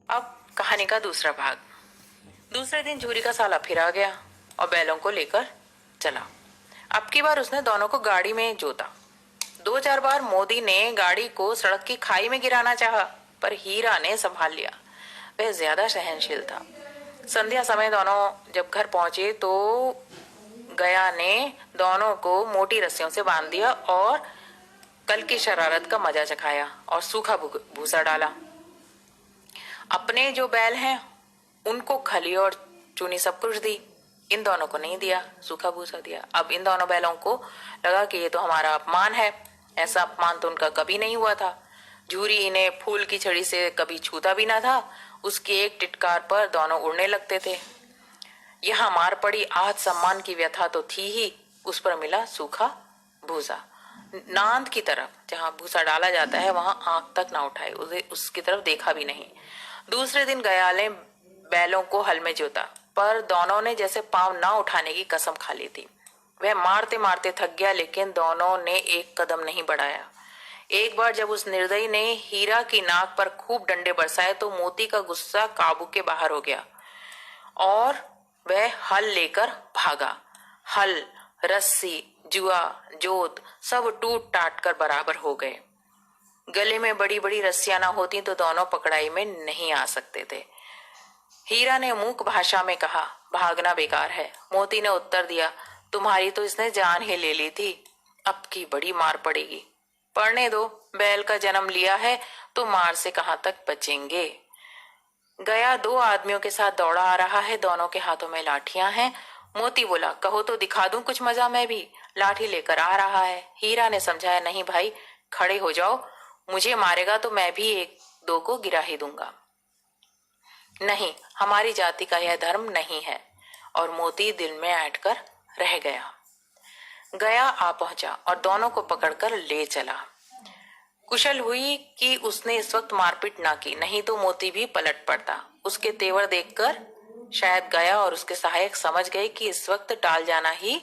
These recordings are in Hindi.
अब कहानी का दूसरा भाग। दूसरे दिन झूरी का साला फिर आ गया और बैलों को लेकर चला। अब की बार उसने दोनों को गाड़ी में जोता। 2-4 बार मोदी ने गाड़ी को सड़क की खाई में गिराना चाहा, पर हीरा ने संभाल लिया। वह ज्यादा सहनशील था। संध्या समय दोनों जब घर पहुंचे तो गया ने दोनों को मोटी रस्सियों से बांध दिया और कल की शरारत का मजा चखाया और सूखा भूसा डाला। अपने जो बैल हैं उनको खली और चूनी सब कुछ दी, इन दोनों को नहीं दिया, सूखा भूसा दिया। अब इन दोनों बैलों को लगा कि ये तो हमारा अपमान है। ऐसा अपमान तो उनका कभी नहीं हुआ था। झूरी इन्हें फूल की छड़ी से कभी छूता भी ना था। उसकी एक टिटकार पर दोनों उड़ने लगते थे। यहाँ मार पड़ी आहत सम्मान की व्यथा तो थी ही, उस पर मिला सूखा भूसा। नांद की तरफ जहाँ भूसा डाला जाता है वहां आंख तक ना उठाए, उसे उसकी तरफ देखा भी नहीं। दूसरे दिन गयाल ने बैलों को हल में जोता, पर दोनों ने जैसे पांव ना उठाने की कसम खा ली थी। वह मारते मारते थक गया, लेकिन दोनों ने एक कदम नहीं बढ़ाया। एक बार जब उस निर्दयी ने हीरा की नाक पर खूब डंडे बरसाए तो मोती का गुस्सा काबू के बाहर हो गया और वह हल लेकर भागा। हल, रस्सी, जुआ, जोत सब टूट टाट कर बराबर हो गए। गले में बड़ी बड़ी रस्सियां ना होती तो दोनों पकड़ाई में नहीं आ सकते थे। हीरा ने मूक भाषा में कहा, भागना बेकार है। मोती ने उत्तर दिया, तुम्हारी तो इसने जान ही ले ली थी, अब की बड़ी मार पड़ेगी। पढ़ने दो, बैल का जन्म लिया है तो मार से कहां तक बचेंगे। गया 2 आदमियों के साथ दौड़ा आ रहा है, दोनों के हाथों में लाठियां हैं। मोती बोला, कहो तो दिखा दूं कुछ मजा, मैं भी। लाठी लेकर आ रहा है। हीरा ने समझाया, नहीं भाई, खड़े हो जाओ, मुझे मारेगा तो मैं भी 1-2 को गिरा ही दूंगा। नहीं, हमारी जाति का यह धर्म नहीं है। और मोती दिल में ऐंठ कर रह गया। गया आ पहुंचा और दोनों को पकड़कर ले चला। कुशल हुई कि उसने इस वक्त मारपीट ना की, नहीं तो मोती भी पलट पड़ता। उसके तेवर देखकर शायद गया और उसके सहायक समझ गए कि इस वक्त टाल जाना ही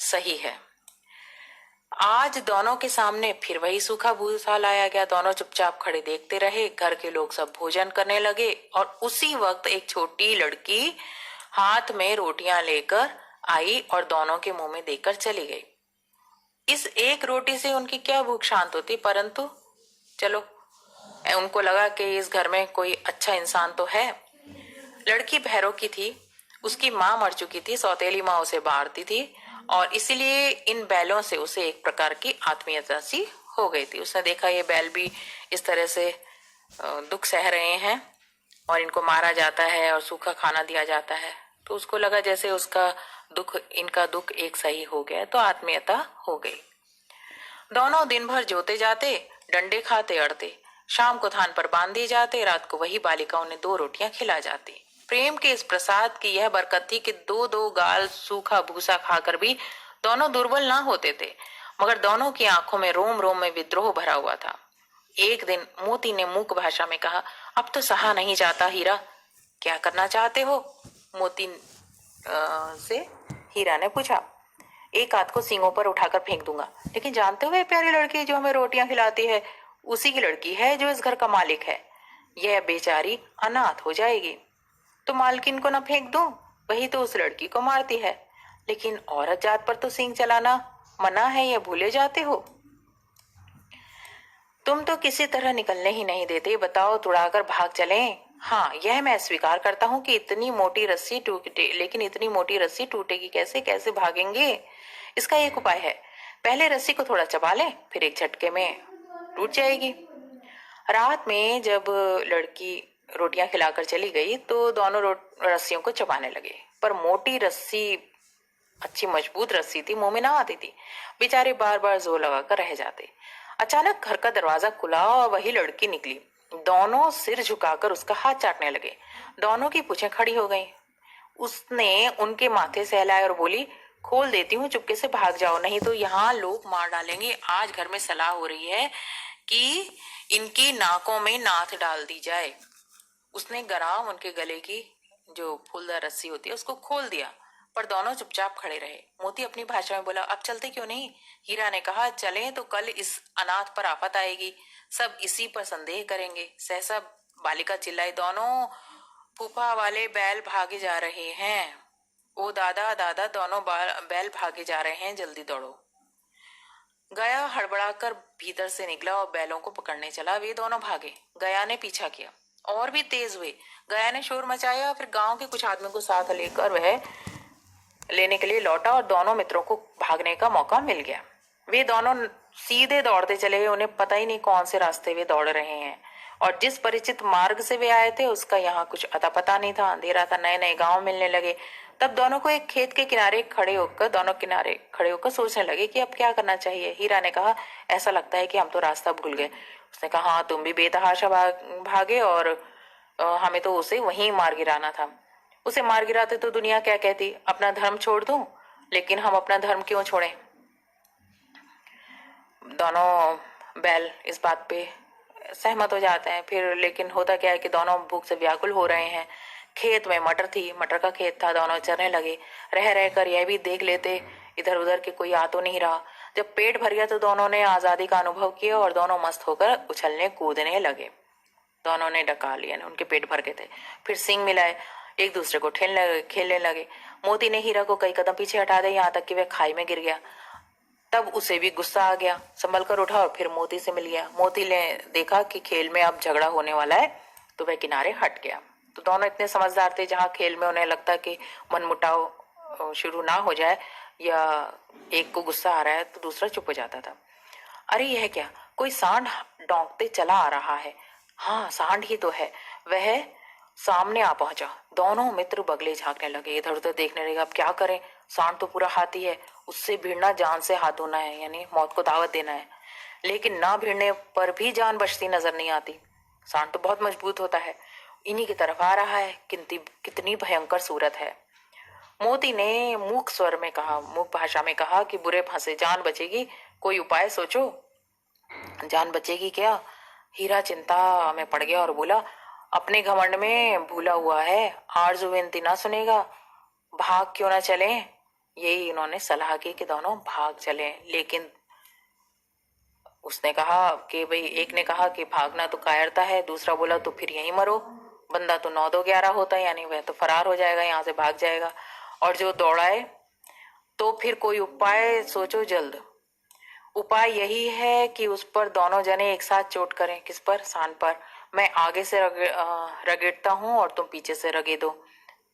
सही है। आज दोनों के सामने फिर वही सूखा भूसा लाया गया। दोनों चुपचाप खड़े देखते रहे। घर के लोग सब भोजन करने लगे और उसी वक्त एक छोटी लड़की हाथ में रोटियां लेकर आई और दोनों के मुंह में देकर चली गई। इस एक रोटी से उनकी क्या भूख शांत होती, परंतु चलो, उनको लगा कि इस घर में कोई अच्छा इंसान तो है। लड़की भैरव की थी, उसकी माँ मर चुकी थी, सौतेली माँ उसे बारती थी और इसीलिए इन बैलों से उसे एक प्रकार की आत्मीयता सी हो गई थी। उसने देखा ये बैल भी इस तरह से दुख सह रहे हैं और इनको मारा जाता है और सूखा खाना दिया जाता है, तो उसको लगा जैसे उसका दुख इनका दुख एक सही हो गया, तो आत्मीयता हो गई। दोनों दिन भर जोते जाते, डंडे खाते अड़ते, शाम को थान पर बांध दिए जाते, रात को वही बालिका उन्हें 2 रोटियां खिला जाती। प्रेम के इस प्रसाद की यह बरकत थी कि 2-2 गाल सूखा भूसा खाकर भी दोनों दुर्बल ना होते थे, मगर दोनों की आंखों में रोम रोम में विद्रोह भरा हुआ था। एक दिन मोती ने मूक भाषा में कहा, अब तो सहा नहीं जाता हीरा, क्या करना चाहते हो? मोती से हीरा ने पूछा। एक हाथ को सींगों पर उठाकर फेंक दूंगा, लेकिन जानते हो प्यारी लड़की जो हमें रोटियां खिलाती है उसी की लड़की है जो इस घर का मालिक है। यह बेचारी अनाथ हो जाएगी तो मालकिन को ना फेंक दूं, वही तो उस लड़की को मारती है। लेकिन औरत जात पर तो सींग चलाना मना है, यह भूले जाते हो। तुम तो किसी तरह निकलने ही नहीं देते, बताओ तुड़ाकर भाग चलें। हाँ, यह मैं स्वीकार करता हूँ कि इतनी मोटी रस्सी टूटे, लेकिन इतनी मोटी रस्सी टूटेगी कैसे, कैसे भागेंगे? इसका एक उपाय है, पहले रस्सी को थोड़ा चबा लें, फिर एक झटके में टूट जाएगी। रात में जब लड़की रोटियां खिलाकर चली गई तो दोनों रस्सियों को चबाने लगे, पर मोटी रस्सी अच्छी मजबूत रस्सी थी, मुंह में ना आती थी। बेचारे बार बार जोर लगाकर रह जाते। अचानक घर का दरवाजा खुला और वही लड़की निकली। दोनों सिर झुकाकर उसका हाथ चाटने लगे। दोनों की पूंछें खड़ी हो गईं। उसने उनके माथे सहलाए और बोली, खोल देती हूँ, चुपके से भाग जाओ, नहीं तो यहाँ लोग मार डालेंगे। आज घर में सलाह हो रही है कि इनकी नाकों में नाथ डाल दी जाए। उसने गराम उनके गले की जो फूलदार रस्सी होती है उसको खोल दिया, पर दोनों चुपचाप खड़े रहे। मोती अपनी भाषा में बोला, अब चलते क्यों नहीं? हीरा ने कहा, चलें तो कल इस अनाथ पर आफत आएगी, सब इसी पर संदेह करेंगे। सहसा बालिका चिल्लाई, दोनों फूफा वाले बैल भागे जा रहे हैं। ओ दादा दादा, दोनों बैल भागे जा रहे हैं, जल्दी दौड़ो। गया हड़बड़ाकर भीतर से निकला और बैलों को पकड़ने चला। वे दोनों भागे, गया ने पीछा किया। और भी तेज हुए। गया ने शोर मचाया, फिर गांव के कुछ आदमियों को साथ लेकर वह लेने के लिए लौटा और दोनों मित्रों को भागने का मौका मिल गया। वे दोनों सीधे दौड़ते चले। उन्हें पता ही नहीं कौन से रास्ते वे दौड़ रहे हैं और जिस परिचित मार्ग से वे आए थे उसका यहाँ कुछ अता पता नहीं था। अंधेरा था, नए नए गांव मिलने लगे। तब दोनों को एक खेत के किनारे खड़े होकर सोचने लगे कि अब क्या करना चाहिए। हीरा ने कहा, ऐसा लगता है कि हम तो रास्ता भूल गए। उसने कहा, हाँ, तुम भी बेतहाशा भागे और हमें तो उसे वहीं मार गिराना था। उसे मार गिराते तो दुनिया क्या कहती, अपना धर्म छोड़ दूं? लेकिन हम अपना धर्म क्यों छोड़ें? दोनों बैल इस बात पे सहमत हो जाते हैं। फिर लेकिन होता क्या है कि दोनों भूख से व्याकुल हो रहे हैं। खेत में मटर थी, मटर का खेत था। दोनों चरने लगे। रह रह कर यह भी देख लेते इधर उधर के कोई आ तो नहीं रहा। जब पेट भर गया तो दोनों ने आजादी का अनुभव किया और दोनों मस्त होकर उछलने कूदने लगे। दोनों ने डका लिया, उनके पेट भर गए थे। फिर सींग मिलाए, एक दूसरे को खेलने लगे। मोती ने हीरा को कई कदम पीछे हटा दिया, यहाँ तक कि वह खाई में गिर गया। तब उसे भी गुस्सा आ गया, संभल कर उठा और फिर मोती से मिल गया। मोती ने देखा कि खेल में अब झगड़ा होने वाला है तो वह किनारे हट गया। तो दोनों इतने समझदार थे, जहाँ खेल में उन्हें लगता कि मनमुटाव शुरू ना हो जाए या एक को गुस्सा आ रहा है तो दूसरा चुप हो जाता था। अरे यह क्या, कोई सांड डौंकते चला आ रहा है। हाँ, सांड ही तो है। वह सामने आ पहुंचा। दोनों मित्र बगले झांकने लगे, इधर उधर देखने लगे। अब क्या करें, सांड तो पूरा हाथी है, उससे भिड़ना जान से हाथ धोना है, यानी मौत को दावत देना है। लेकिन ना भिड़ने पर भी जान बचती नजर नहीं आती। सांड तो बहुत मजबूत होता है, इन्हीं की तरफ आ रहा है। कितनी भयंकर सूरत है। मोती ने मूक भाषा में कहा कि बुरे फंसे, जान बचेगी, कोई उपाय सोचो। जान बचेगी क्या? हीरा चिंता में पड़ गया और बोला, अपने घमंड में भूला हुआ है, आरज़ू विनती ना सुनेगा, भाग क्यों ना चले। यही उन्होंने सलाह की कि दोनों भाग चले। लेकिन उसने कहा कि भाई, एक ने कहा कि भागना तो कायरता है, दूसरा बोला तो फिर यहीं मरो। बंदा तो 9-2-11 होता है, यानी वह तो फरार हो जाएगा, यहाँ से भाग जाएगा। और जो दौड़ाए तो फिर कोई उपाय सोचो जल्द। उपाय यही है कि उस पर दोनों जने एक साथ चोट करें। किस पर? सांड पर। मैं आगे से रगेड़ता हूँ और तुम पीछे से रगेदो।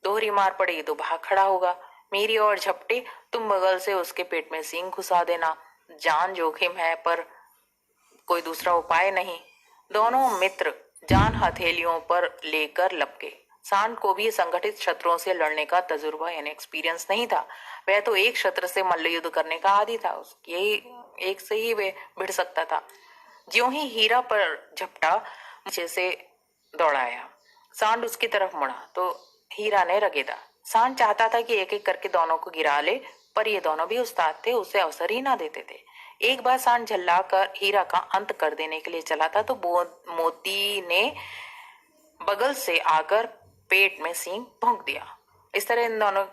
दोहरी मार पड़ेगी तो भाग खड़ा होगा। मेरी ओर झपटे, तुम बगल से उसके पेट में सींग घुसा देना। जान जोखिम है पर कोई दूसरा उपाय नहीं। दोनों मित्र जान हथेलियों पर लेकर लपके। सांड को भी संगठित शत्रुओं से लड़ने का तजुर्बा यानी एक्सपीरियंस नहीं था। वह तो एक शत्रु से मल्ल युद्ध करने का आदी था, यही एक से ही वह भिड़ सकता था। ज्यों ही हीरा पर झपटा, नीचे से दौड़ाया। सांड उसकी तरफ मुड़ा तो हीरा ने रगेदा। सांड चाहता था कि एक एक करके दोनों को गिरा ले, पर ये दोनों भी उस्ताद थे, उसे अवसर ही ना देते थे। एक बार सांड झल्लाकर हीरा का अंत कर देने के लिए चला था तो मोती ने बगल से आकर पेट में सींग भोंक दिया। इस तरह इन दोनों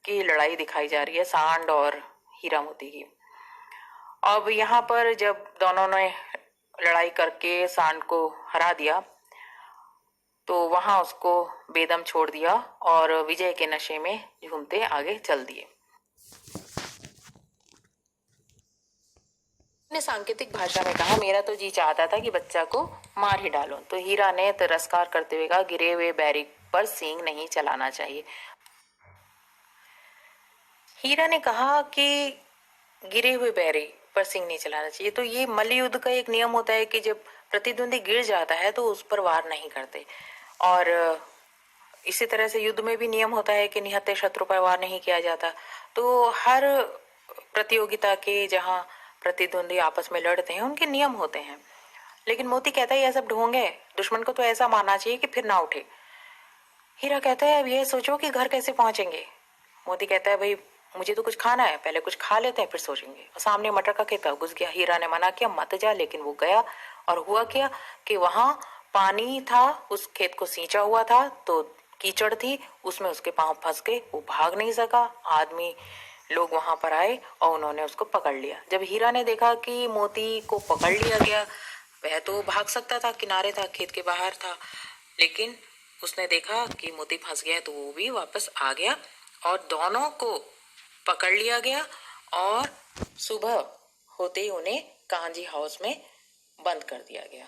की लड़ाई दिखाई जा रही है, सांड और हीरा मोती की। अब यहाँ पर जब दोनों ने लड़ाई करके सांड को हरा दिया तो वहां उसको बेदम छोड़ दिया और विजय के नशे में झूमते आगे चल दिए। ने सांकेतिक भाषा में कहा, मेरा तो जी चाहता था कि बच्चा को मार ही डालो। तो हीरा ने तिरस्कार करते हुए कहा, गिरे हुए बैरी पर सींग नहीं चलाना चाहिए। हीरा ने कहा कि गिरे हुए बैरी पर सींग नहीं चलाना चाहिए। तो ये मल्ल युद्ध का एक नियम होता है कि जब प्रतिद्वंदी गिर जाता है तो उस पर वार नहीं करते। और इसी तरह से युद्ध में भी नियम होता है कि निहत्थे शत्रु पर वार नहीं किया जाता। तो हर प्रतियोगिता के जहाँ प्रतिद्वंदी आपस में लड़ते हैं उनके नियम होते हैं। लेकिन मोती कहता है यह सब ढोंग है, दुश्मन को तो ऐसा मारना चाहिए कि फिर ना उठे। हीरा कहता है अब यह सोचो कि घर कैसे पहुंचेंगे। मोती कहता है भाई मुझे तो कुछ खाना है, पहले कुछ खा लेते हैं फिर सोचेंगे। सामने मटर का खेत घुस गया। हीरा ने मना किया मत जा, लेकिन वो गया और हुआ क्या कि वहां पानी था, उस खेत को सींचा हुआ था तो कीचड़ थी, उसमें उसके पांव फंस गए, वो भाग नहीं सका। आदमी लोग वहां पर आए और उन्होंने उसको पकड़ लिया। जब हीरा ने देखा कि मोती को पकड़ लिया गया वह तो भाग सकता था, किनारे था, खेत के बाहर था, लेकिन उसने देखा कि मोती फंस गया तो वो भी वापस आ गया और दोनों को पकड़ लिया गया और सुबह होते ही उन्हें कान्हा जी हाउस में बंद कर दिया गया।